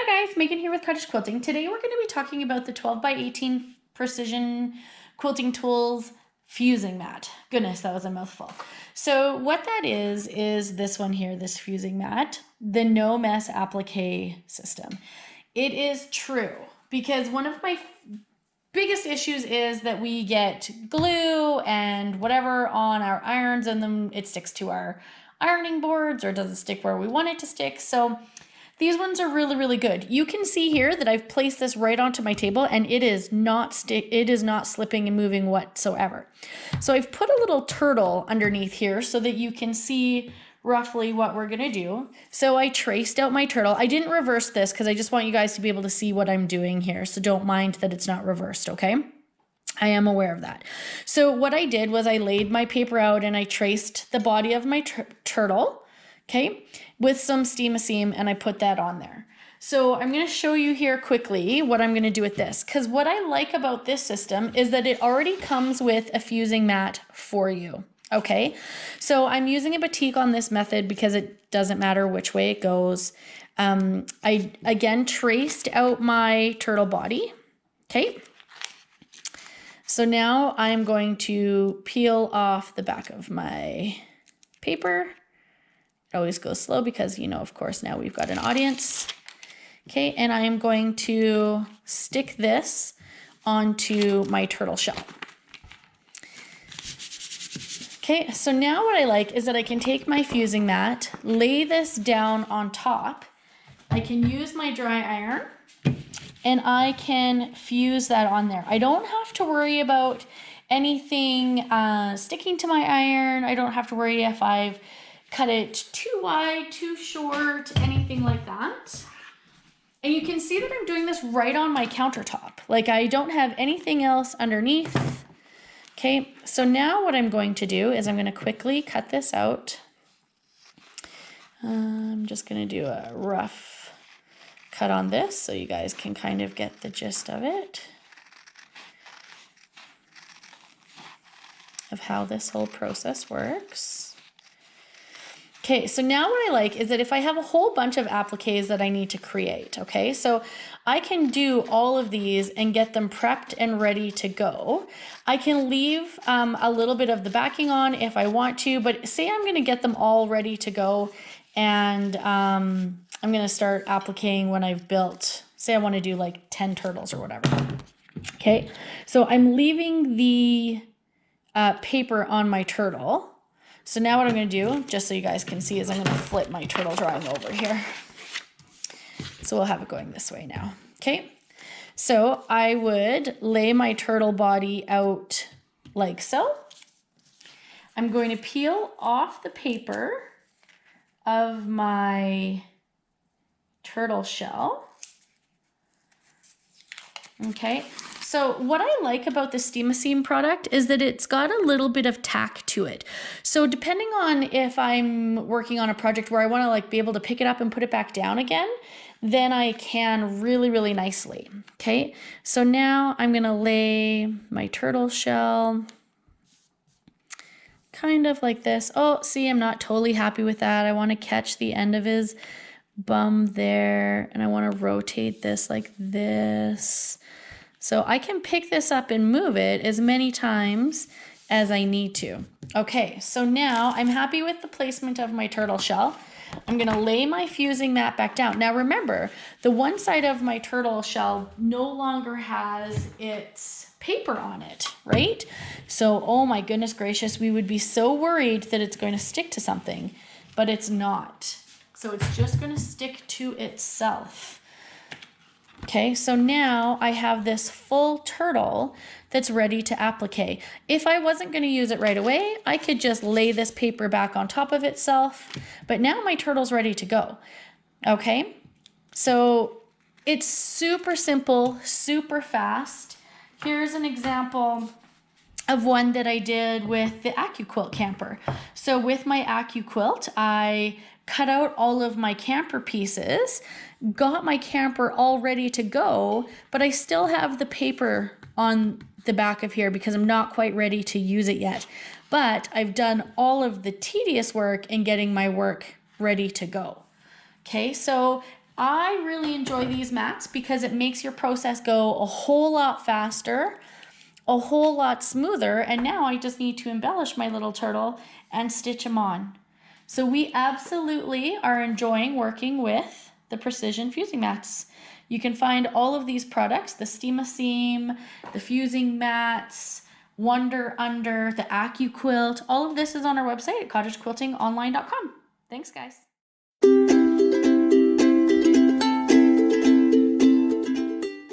Hi guys, Megan here with Cottage Quilting. Today we're going to be talking about the 12 by 18 Precision Quilting Tools fusing mat. Goodness, that was a mouthful. So what that is this one here, this fusing mat, the no mess applique system. It is true because one of my biggest issues is that we get glue and whatever on our irons and then it sticks to our ironing boards or doesn't stick where we want it to stick. So these ones are really, really good. You can see here that I've placed this right onto my table and it is not slipping and moving whatsoever. So I've put a little turtle underneath here so that you can see roughly what we're gonna do. So I traced out my turtle. I didn't reverse this because I just want you guys to be able to see what I'm doing here. So don't mind that it's not reversed, okay? I am aware of that. So what I did was I laid my paper out and I traced the body of my turtle, okay, with some steam and I put that on there. So I'm going to show you here quickly what I'm going to do with this, because what I like about this system is that it already comes with a fusing mat for you. Okay, so I'm using a batik on this method because it doesn't matter which way it goes. I again traced out my turtle body. Okay, so now I'm going to peel off the back of my paper. It always goes slow because, you know, of course, now we've got an audience. Okay, and I'm going to stick this onto my turtle shell. Okay, so now what I like is that I can take my fusing mat, lay this down on top. I can use my dry iron and I can fuse that on there. I don't have to worry about anything sticking to my iron. I don't have to worry if I've cut it too wide, too short, anything like that. And you can see that I'm doing this right on my countertop. Like I don't have anything else underneath. Okay, so now what I'm going to do is I'm going to quickly cut this out. I'm just going to do a rough cut on this so you guys can kind of get the gist of it, of how this whole process works. Okay, so now what I like is that if I have a whole bunch of appliques that I need to create, okay, so I can do all of these and get them prepped and ready to go. I can leave a little bit of the backing on if I want to, but say I'm gonna get them all ready to go and I'm gonna start appliquing when I've built, say I wanna do like 10 turtles or whatever. Okay, so I'm leaving the paper on my turtle. So now what I'm going to do, just so you guys can see, is I'm going to flip my turtle drawing over here. So we'll have it going this way now. Okay. So I would lay my turtle body out like so. I'm going to peel off the paper of my turtle shell. Okay. So what I like about the Steam product is that it's got a little bit of tack to it. So depending on if I'm working on a project where I want to like be able to pick it up and put it back down again, then I can really, really nicely. Okay, so now I'm going to lay my turtle shell kind of like this. Oh, see, I'm not totally happy with that. I want to catch the end of his bum there and I want to rotate this like this. So I can pick this up and move it as many times as I need to. Okay, so now I'm happy with the placement of my turtle shell. I'm gonna lay my fusing mat back down. Now remember, the one side of my turtle shell no longer has its paper on it, right? So, oh my goodness gracious, we would be so worried that it's going to stick to something, but it's not. So it's just gonna stick to itself. Okay, so now I have this full turtle that's ready to applique. If I wasn't going to use it right away, I could just lay this paper back on top of itself, but now my turtle's ready to go. Okay, so it's super simple, super fast. Here's an example of one that I did with the AccuQuilt camper. So with my AccuQuilt, I cut out all of my camper pieces, got my camper all ready to go, but I still have the paper on the back of here because I'm not quite ready to use it yet. But I've done all of the tedious work in getting my work ready to go. Okay, so I really enjoy these mats because it makes your process go a whole lot faster, a whole lot smoother, and now I just need to embellish my little turtle and stitch him on. So we absolutely are enjoying working with the precision fusing mats. You can find all of these products, the Steam-A-Seam, the fusing mats, Wonder Under, the AccuQuilt, all of this is on our website at cottagequiltingonline.com. Thanks, guys.